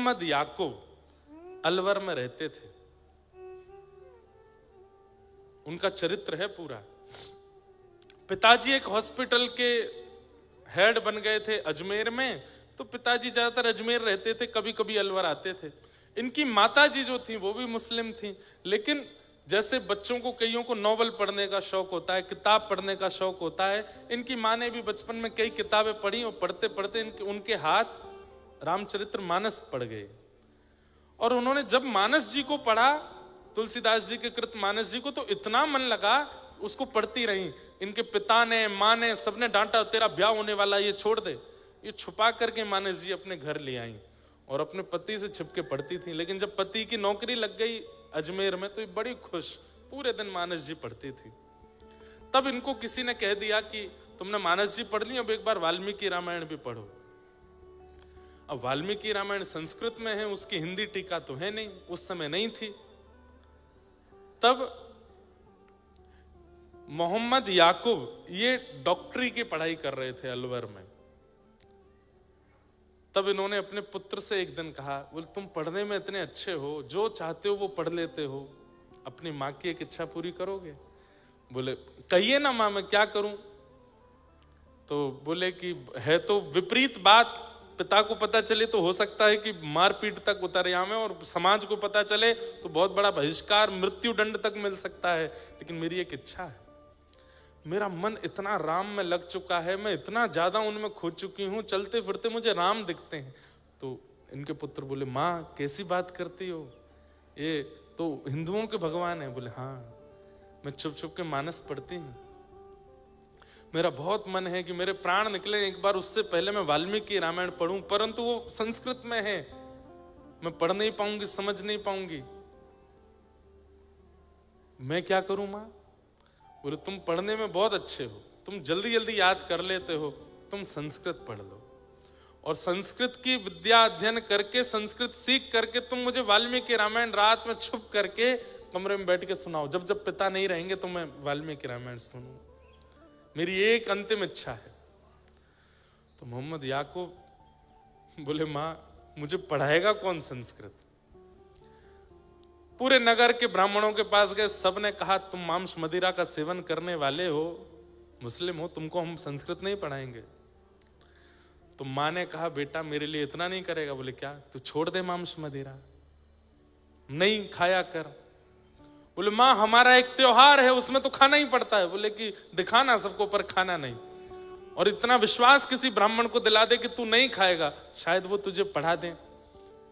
मोहम्मद याकूब अलवर में रहते थे। उनका चरित्र है पूरा। पिताजी एक हॉस्पिटल के हेड बन गए थे अजमेर में, तो पिताजी ज्यादातर अजमेर रहते थे, कभी कभी अलवर आते थे। इनकी माताजी जो थी वो भी मुस्लिम थी, लेकिन जैसे बच्चों को कईयों को नॉवल पढ़ने का शौक होता है, किताब पढ़ने का शौक होता है, इनकी माँ ने भी बचपन में कई किताबें पढ़ी और पढ़ते पढ़ते उनके हाथ रामचरितमानस पढ़ गए। और उन्होंने जब मानस जी को पढ़ा, तुलसीदास जी के कृत मानस जी को, तो इतना मन लगा, उसको पढ़ती रही। इनके पिता ने, माँ ने, सबने डांटा, तेरा ब्याह होने वाला, ये छोड़ दे। ये छुपा करके मानस जी अपने घर ले आई और अपने पति से छिपके पढ़ती थी। लेकिन जब पति की नौकरी लग गई अजमेर में, तो ये बड़ी खुश, पूरे दिन मानस जी पढ़ती थी। तब इनको किसी ने कह दिया कि तुमने मानस जी पढ़ ली, अब एक बार वाल्मीकि रामायण भी पढ़ो। अब वाल्मीकि रामायण संस्कृत में है, उसकी हिंदी टीका तो है नहीं, उस समय नहीं थी। तब मोहम्मद याकूब ये डॉक्टरी की पढ़ाई कर रहे थे अलवर में। तब इन्होंने अपने पुत्र से एक दिन कहा, बोले तुम पढ़ने में इतने अच्छे हो, जो चाहते हो वो पढ़ लेते हो, अपनी माँ की एक इच्छा पूरी करोगे? बोले कहिए ना माँ, मैं क्या करूं? तो बोले कि है तो विपरीत बात, पिता को पता चले तो हो सकता है कि मारपीट तक उतर जाए, और समाज को पता चले तो बहुत बड़ा बहिष्कार, मृत्यु दंड तक मिल सकता है। लेकिन मेरी एक इच्छा है, मेरा मन इतना राम में लग चुका है, मैं इतना ज्यादा उनमें खो चुकी हूं, चलते फिरते मुझे राम दिखते हैं। तो इनके पुत्र बोले, माँ कैसी बात करती हो, ये तो हिंदुओं के भगवान है। बोले हाँ, मैं छुप छुप के मानस पढ़ती हूँ, मेरा बहुत मन है कि मेरे प्राण निकले एक बार, उससे पहले मैं वाल्मीकि रामायण पढ़ूं, परंतु वो संस्कृत में है, मैं पढ़ नहीं पाऊंगी, समझ नहीं पाऊंगी, मैं क्या करूं मां? बोले तुम पढ़ने में बहुत अच्छे हो, तुम जल्दी जल्दी याद कर लेते हो, तुम संस्कृत पढ़ लो, और संस्कृत की विद्या अध्ययन करके, संस्कृत सीख करके तुम मुझे वाल्मीकि रामायण रात में छुप करके कमरे में बैठ के सुनाओ, जब जब पिता नहीं रहेंगे तो मैं वाल्मीकि रामायण सुनूं, मेरी एक अंतिम इच्छा है। तो मोहम्मद याकूब बोले, मां मुझे पढ़ाएगा कौन संस्कृत? पूरे नगर के ब्राह्मणों के पास गए, सबने कहा तुम मांस मदिरा का सेवन करने वाले हो, मुस्लिम हो, तुमको हम संस्कृत नहीं पढ़ाएंगे। तो मां ने कहा, बेटा मेरे लिए इतना नहीं करेगा? बोले क्या? तू छोड़ दे मांस मदिरा, नहीं खाया कर। बोले मां हमारा एक त्योहार है, उसमें तो खाना ही पड़ता है। बोले कि दिखाना सबको पर खाना नहीं, और इतना विश्वास किसी ब्राह्मण को दिला दे कि तू नहीं खाएगा, शायद वो तुझे पढ़ा दे।